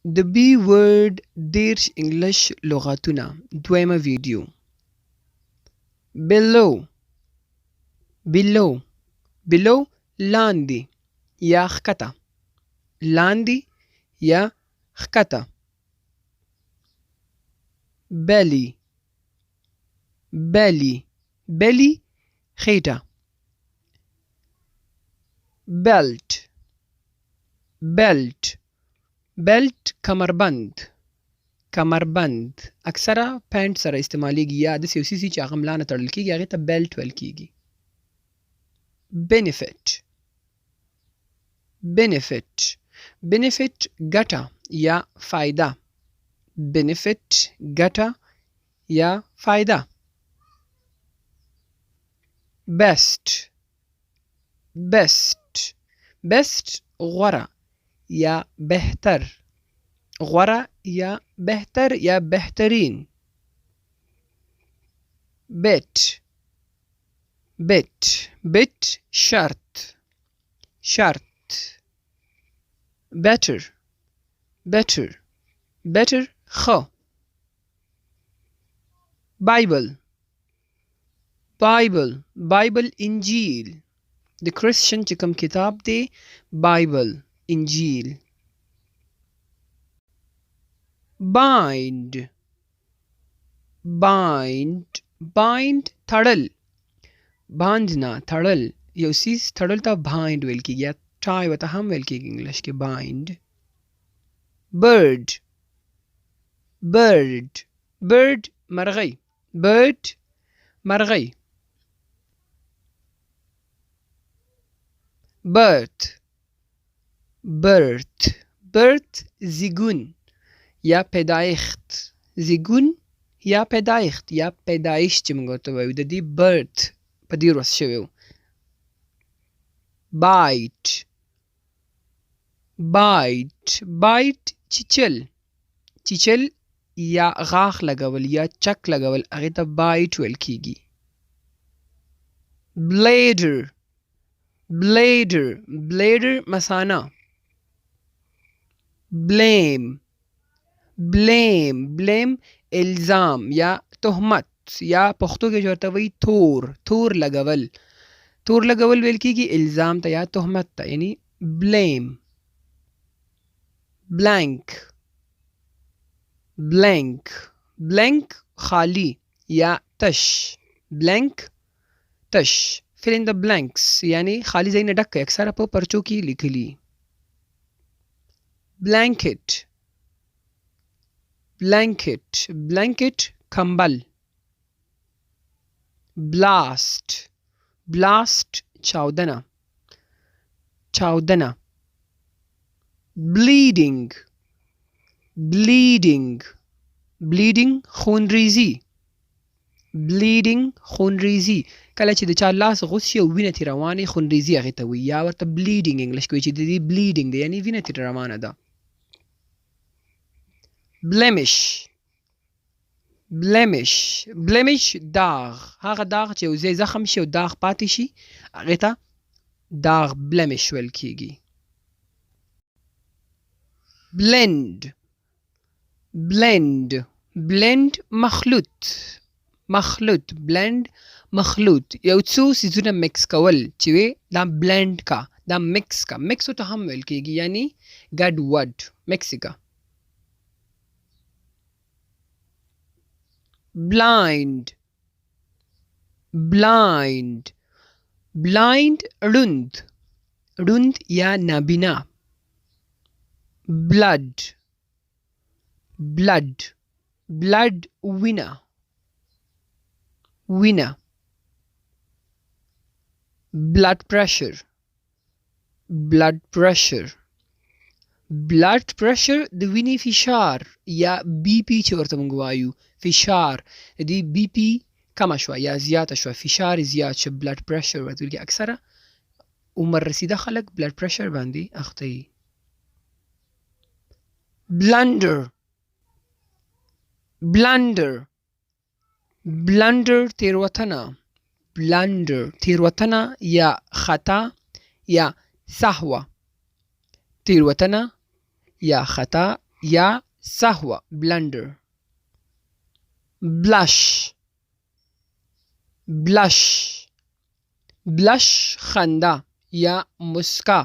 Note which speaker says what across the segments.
Speaker 1: د B word دیرش انګلش لغاتونه دویمه ویډیو below below below لاندې یا ښکته لاندې یا ښکته belly belly belly خېټه belt belt belt کمربند کمربند اکثره پینټ سره استعمالیږي یا داسې یو څیز چې هغه ملا نه تړل کېږي هغې ته بیلټ ویل کېږي benefit benefit benefit ګټه یا فایده benefit ګټه یا فایده best best best غوره یا بهتر غوره یا بهتر یا بهترین bet bet bet شرط شرط better better better خو bible bible bible انجیل د کرسچن چې کوم کتاب دی bible انجیل bind bind bind تړل باندنا تړل یو سیز تړل ته bind ویل کېږي یا ټای ورته هم ویل کېږي انګلیش کې bind bird bird bird مرغۍ bird مرغۍ birth birth birth زیږون یا پیدایښت زیږون یا پیدایښت یا پیدایش چې موږ ورته وایو د دې birth په دې ورځ شوی و bite bite bite چیچل چیچل یا غاښ لګول یا چک لګول هغې ته bite ویل کېږي blader blader blader مثانه blame blame blame الزام یا تهمت یا پښتو کې چې ورته وایي تور تور لګول تور لګول ویل کېږي الزام ته یا تهمت ته یعنی blame blank blank blank خالی یا تش blank تش fill in the blanks یعنی خالی ځای نه ډک کړئ اکثره په پرچو کې لیکلي blanket blanket blanket کمبل blast blast چاودنه چاودنه bleeding bleeding bleeding خونریزي bleeding خونریزي کله چې د چا لاس غوڅ شي او وینه ترې روانې خونریزي هغې ته وایي یا ورته bleeding انګلیش کې وایي چې د دې bleeding دی یعنې وینه ترې روانه ده blemish blemish blemish داغ هغه داغ چې یو ځای زخم شي او داغ پاتې شي هغې ته داغ blemish ویل کېږي blend blend blend مخلوط مخلوط blend مخلوط یو څو څیزونه مکس کول چې وي دا blend کا دا مکس کا مکس ته هم ویل کېږي یعنی ګډ وډ مکسیکا blind blind blind ړوند ړوند یا نابینا blood blood blood وینه وینه blood pressure blood pressure blood pressure د وینې فشار یا بی پی چې ورته موږ وایو فشار د دې بی پی کمه شوه یا زیاته شوه فشار زیات شو blood pressure ورته ویل کېږي اکثره عمر رسیده خلک blood pressure باندې اخته وي blunder blunder blunder تیروتنه blunder تیروتنه یا خطا یا سهوه تیروتنه یا خطا یا سهو بلندر. بلش بلش بلش خندا یا مسکا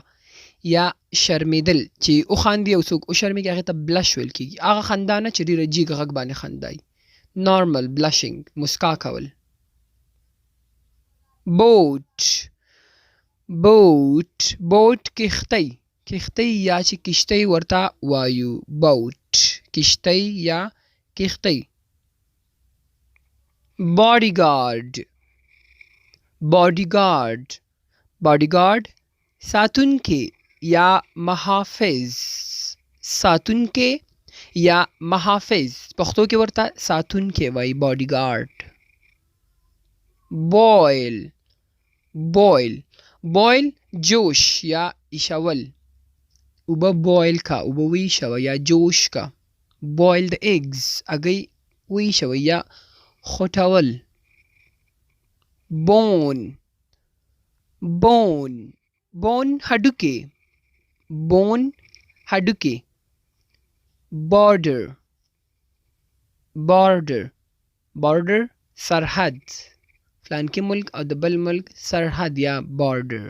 Speaker 1: یا شرمیدل چې او خاندي او څوک او شرمیږي هغه ته بلش ویل کیږي. هغه خندا نه چې ډیره جیګ غږ باندې خندای. نارمل بلشینګ مسکا کول. بوټ بوټ بوټ کښتۍ کښتۍ یا چې کشتۍ ورته وایو. بوټ کشتۍ یا کښتۍ. باډي ګارد باډي ګارد باډي ګارد ساتونکی یا محافظ. ساتونکی یا محافظ پښتو کې ورته ساتونکی وایي باډي ګارد. بویل بویل بویل جوش یا ایشول. اوبه بویل کا اوبه ویشوه یا جوش کا. بویل د ایگز اگی ویشوه یا خوټول. بون بون بون هډوکی بون هډوکی. بارډر بارډر بارډر سرحد. فلانکي ملک او د بل ملک سرحد یا بارډر.